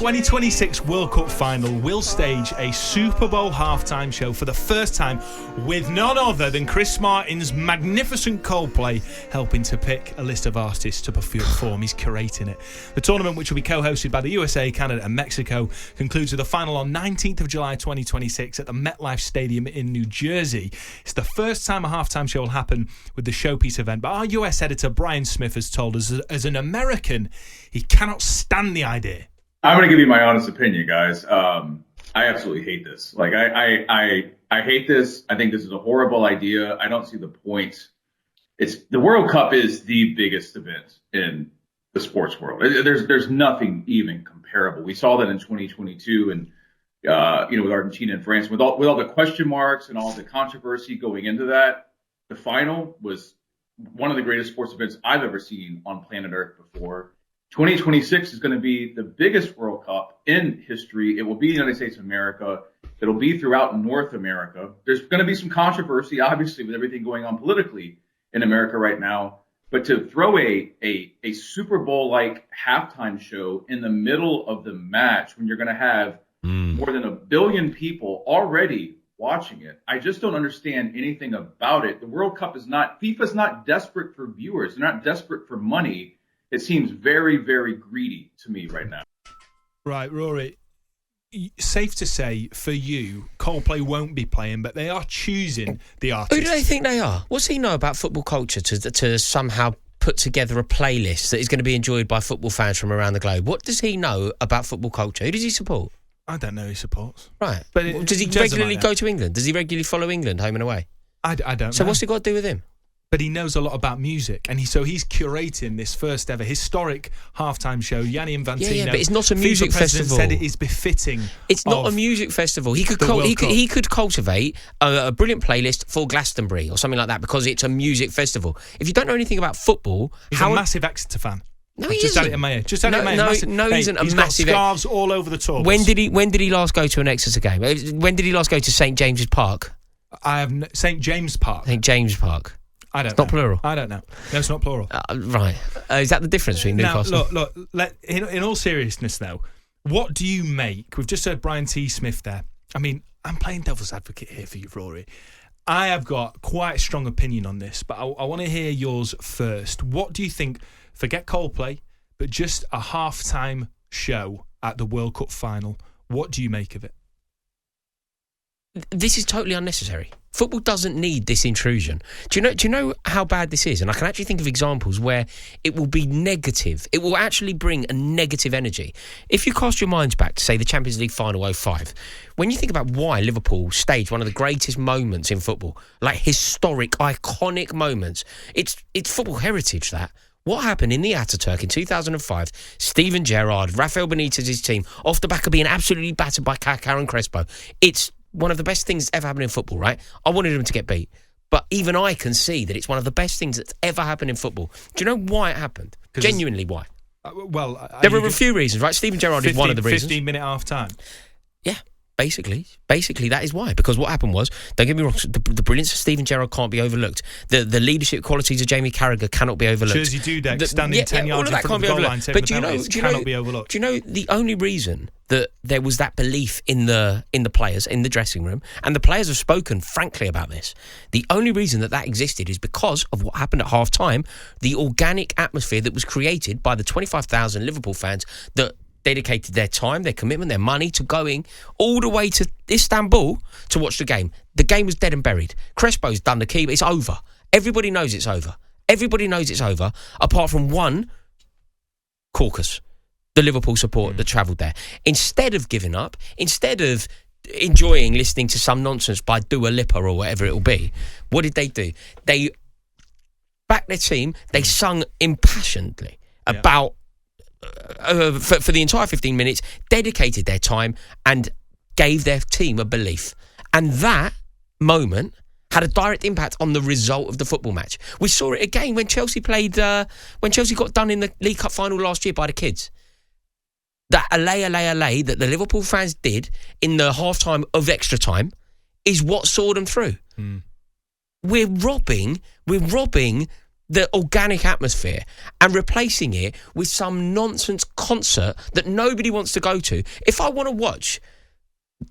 2026 World Cup final will stage a Super Bowl halftime show for the first time with none other than Chris Martin's magnificent Coldplay helping to pick a list of artists to perform. He's curating it. The tournament, which will be co-hosted by the USA, Canada and Mexico, concludes with a final on 19th of July 2026 at the MetLife Stadium in New Jersey. It's the first time a halftime show will happen with the showpiece event, but our US editor Brian Smith has told us that as an American, he cannot stand the idea. I'm going to give you my honest opinion, guys. I absolutely hate this. Like, I hate this. I think this is a horrible idea. I don't see the point. The World Cup is the biggest event in the sports world. There's nothing even comparable. We saw that in 2022 and, with Argentina and France, with all the question marks and all the controversy going into that, the final was one of the greatest sports events I've ever seen on planet Earth before. 2026 is going to be the biggest World Cup in history. It will be the United States of America. It'll be throughout North America. There's going to be some controversy, obviously, with everything going on politically in America right now. But to throw a Super Bowl-like halftime show in the middle of the match when you're going to have more than 1 billion people already watching it, I just don't understand anything about it. The World Cup FIFA's not desperate for viewers. They're not desperate for money. It seems very, very greedy to me right now. Right, Rory, safe to say, for you, Coldplay won't be playing, but they are choosing the artist. Who do they think they are? What's he know about football culture to somehow put together a playlist that is going to be enjoyed by football fans from around the globe? What does he know about football culture? Who does he support? I don't know who he supports. Right. But does he regularly go to England? Does he regularly follow England home and away? I don't know. So what's it got to do with him? But he knows a lot about music, and he's curating this first ever historic halftime show. Gianni Infantino, yeah, but it's not a music festival. Said it is befitting. It's not a music festival. He could cultivate a brilliant playlist for Glastonbury or something like that because it's a music festival. If you don't know anything about football, he's a massive Exeter fan. No, he just isn't. Had it in my head. Just had it in my head. He's a he's massive. Got scarves all over the tour. When did he last go to an Exeter game? When did he last go to St James's Park? I have St James Park. St James Park. I don't know. It's not plural. I don't know. No, it's not plural. Right. Is that the difference between Newcastle? Now, look. In all seriousness, though, what do you make? We've just heard Brian T. Smith there. I mean, I'm playing devil's advocate here for you, Rory. I have got quite a strong opinion on this, but I want to hear yours first. What do you think? Forget Coldplay, but just a halftime show at the World Cup final. What do you make of it? This is totally unnecessary. Football doesn't need this intrusion. Do you know how bad this is? And I can actually think of examples where it will be negative. It will actually bring a negative energy. If you cast your minds back to, say, the Champions League final 05, when you think about why Liverpool staged one of the greatest moments in football, like historic, iconic moments, it's football heritage, that. What happened in the Ataturk in 2005, Steven Gerrard, Rafael Benitez's team, off the back of being absolutely battered by Kaká and Crespo, it's one of the best things that's ever happened in football, right? I wanted them to get beat. But even I can see that it's one of the best things that's ever happened in football. Do you know why it happened? Genuinely why? There are a few reasons, right? Steven Gerrard is one of the reasons. 15-minute half-time. Yeah. Basically, that is why. Because what happened was, don't get me wrong, the brilliance of Steven Gerrard can't be overlooked. The leadership qualities of Jamie Carragher cannot be overlooked. Jersey Dudek standing 10 yards in front of the goal line, taking the penalties, cannot be overlooked. Do you know the only reason that there was that belief in the players, in the dressing room, and the players have spoken frankly about this, the only reason that existed is because of what happened at half-time, the organic atmosphere that was created by the 25,000 Liverpool fans that dedicated their time, their commitment, their money to going all the way to Istanbul to watch the game. The game was dead and buried. Crespo's done the key, but it's over. Everybody knows it's over. Everybody knows it's over, apart from one caucus, the Liverpool support that travelled there. Instead of giving up, instead of enjoying listening to some nonsense by Dua Lipa or whatever it will be, what did they do? They backed their team. They sung impassionedly about for the entire 15 minutes, dedicated their time and gave their team a belief. And that moment had a direct impact on the result of the football match. We saw it again when Chelsea played, when Chelsea got done in the League Cup final last year by the kids. That allay that the Liverpool fans did in the half-time of extra time is what saw them through. We're robbing the organic atmosphere and replacing it with some nonsense concert that nobody wants to go to. If I want to watch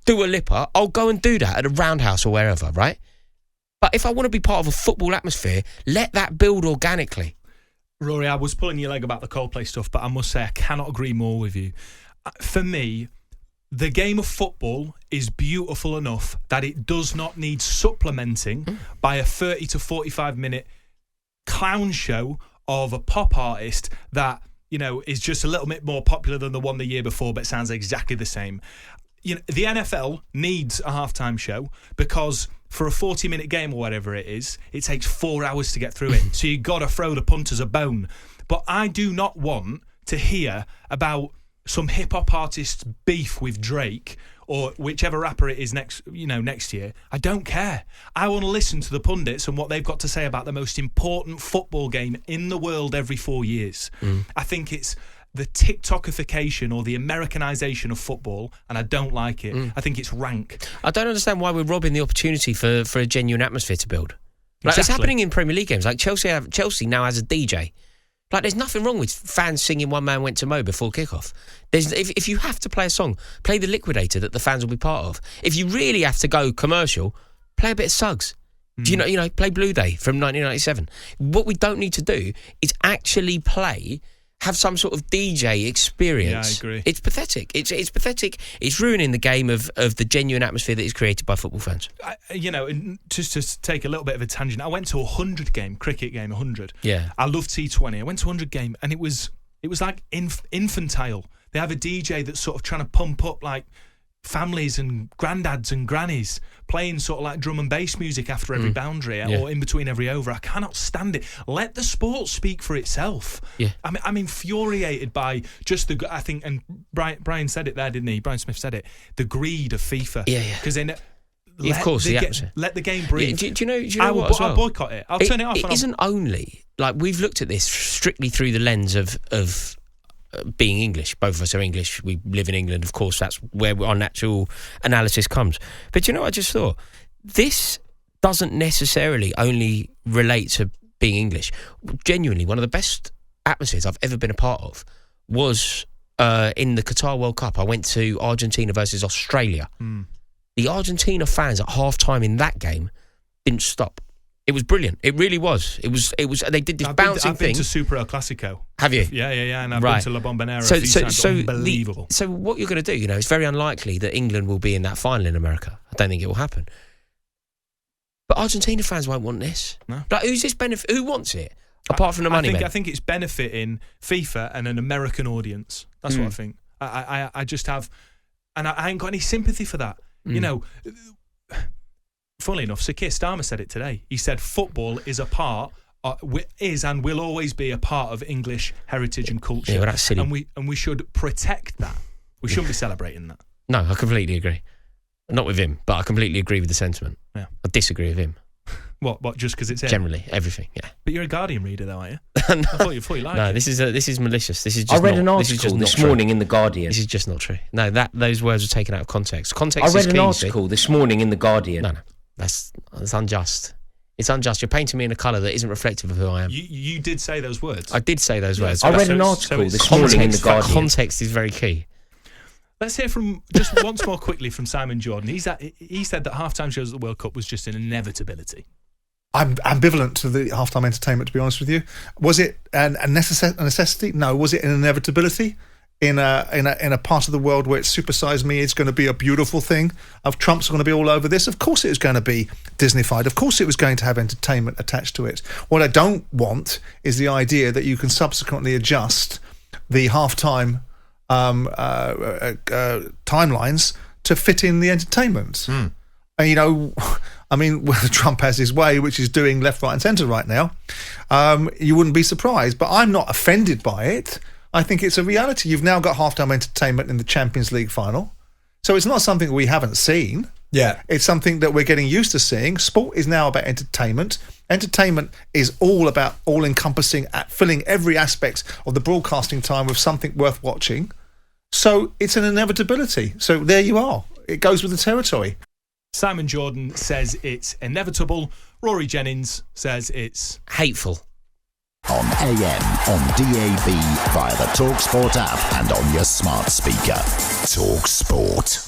Dua Lipa, I'll go and do that at a Roundhouse or wherever, right? But if I want to be part of a football atmosphere, let that build organically. Rory, I was pulling your leg about the Coldplay stuff, but I must say I cannot agree more with you. For me, the game of football is beautiful enough that it does not need supplementing by a 30 to 45 minute clown show of a pop artist that, you know, is just a little bit more popular than the one the year before but sounds exactly the same. You know, the NFL needs a halftime show because for a 40-minute game or whatever it is, it takes 4 hours to get through it. So you've got to throw the punters a bone. But I do not want to hear about some hip-hop artist's beef with Drake or whichever rapper it is next year. I don't care. I want to listen to the pundits and what they've got to say about the most important football game in the world every 4 years. I think it's the TikTokification or the Americanization of football, and I don't like it. I think it's rank. I don't understand why we're robbing the opportunity for a genuine atmosphere to build. Like, Exactly. It's happening in Premier League games. Like Chelsea now has a DJ. Like, there's nothing wrong with fans singing One Man Went to Mo before kickoff. If you have to play a song, play The Liquidator that the fans will be part of. If you really have to go commercial, play a bit of Suggs. You know, play Blue Day from 1997. What we don't need to do is actually have some sort of DJ experience. Yeah, I agree. It's pathetic. It's pathetic. It's ruining the game of the genuine atmosphere that is created by football fans. Just to take a little bit of a tangent, I went to a 100 game, cricket game, 100. Yeah. I love T20. I went to a 100 game and it was like infantile. They have a DJ that's sort of trying to pump up like families and granddads and grannies playing sort of like drum and bass music after every boundary or in between every over. I cannot stand it. Let the sport speak for itself. Yeah. I'm infuriated by just I think, and Brian said it there, didn't he? Brian Smith said it. The greed of FIFA. Yeah, yeah. Because then, Of course, the atmosphere. let the game breathe. Yeah, do you know what as well? I'll boycott it. I'll turn it off. It isn't only like we've looked at this strictly through the lens of being English. Both of us are English. We live in England. Of course, that's where our natural analysis comes. But you know, I just thought this doesn't necessarily only relate to being English. Genuinely, one of the best atmospheres I've ever been a part of was in the Qatar World Cup. I went to Argentina versus Australia. The Argentina fans at half-time in that game didn't stop. It was brilliant. It really was. It was. They did this bouncing thing. I've been to Super El Clasico. Have you? Yeah. And I've been to La Bombonera a few times. Unbelievable. So what you're going to do, it's very unlikely that England will be in that final in America. I don't think it will happen. But Argentina fans won't want this. No. Like, who's this benefit? Who wants it? Apart from the money men. I think it's benefiting FIFA and an American audience. That's what I think. I just have, and I ain't got any sympathy for that. Funnily enough, Sir Keir Starmer said it today. He said football is a part, is and will always be a part of English heritage and culture. Yeah, well, that's silly. And we should protect that. We shouldn't be celebrating that. No, I completely agree. Not with him, but I completely agree with the sentiment. Yeah. I disagree with him. What? Just because it's him? Generally, everything. Yeah. But you're a Guardian reader, though, aren't you? No. I thought you liked No, it. this is malicious. This is just I read not, an article this, is just this not morning true. in The Guardian. This is just not true. No, those words are taken out of context. Context I is read key, an article this morning in The Guardian. No, that's unjust. It's unjust. You're painting me in a colour that isn't reflective of who I am. You did say those words. I did say those words. I read an article this morning in The Guardian. Context is very key. Let's hear from just once more quickly from Simon Jordan. He said that halftime shows at the World Cup was just an inevitability. I'm ambivalent to the halftime entertainment, to be honest with you. Was it a necessity? No. Was it an inevitability? In a part of the world where it's supersized me, it's going to be a beautiful thing. Of Trump's going to be all over this. Of course, it was going to be Disneyfied. Of course, it was going to have entertainment attached to it. What I don't want is the idea that you can subsequently adjust the halftime timelines to fit in the entertainment. And, I mean, whether Trump has his way, which is doing left, right and centre right now, you wouldn't be surprised. But I'm not offended by it. I think it's a reality. You've now got halftime entertainment in the Champions League final. So it's not something we haven't seen. Yeah. It's something that we're getting used to seeing. Sport is now about entertainment. Entertainment is all about all-encompassing, filling every aspect of the broadcasting time with something worth watching. So it's an inevitability. So there you are. It goes with the territory. Simon Jordan says it's inevitable. Rory Jennings says it's Hateful. On AM, on DAB, via the talkSPORT app and on your smart speaker. talkSPORT.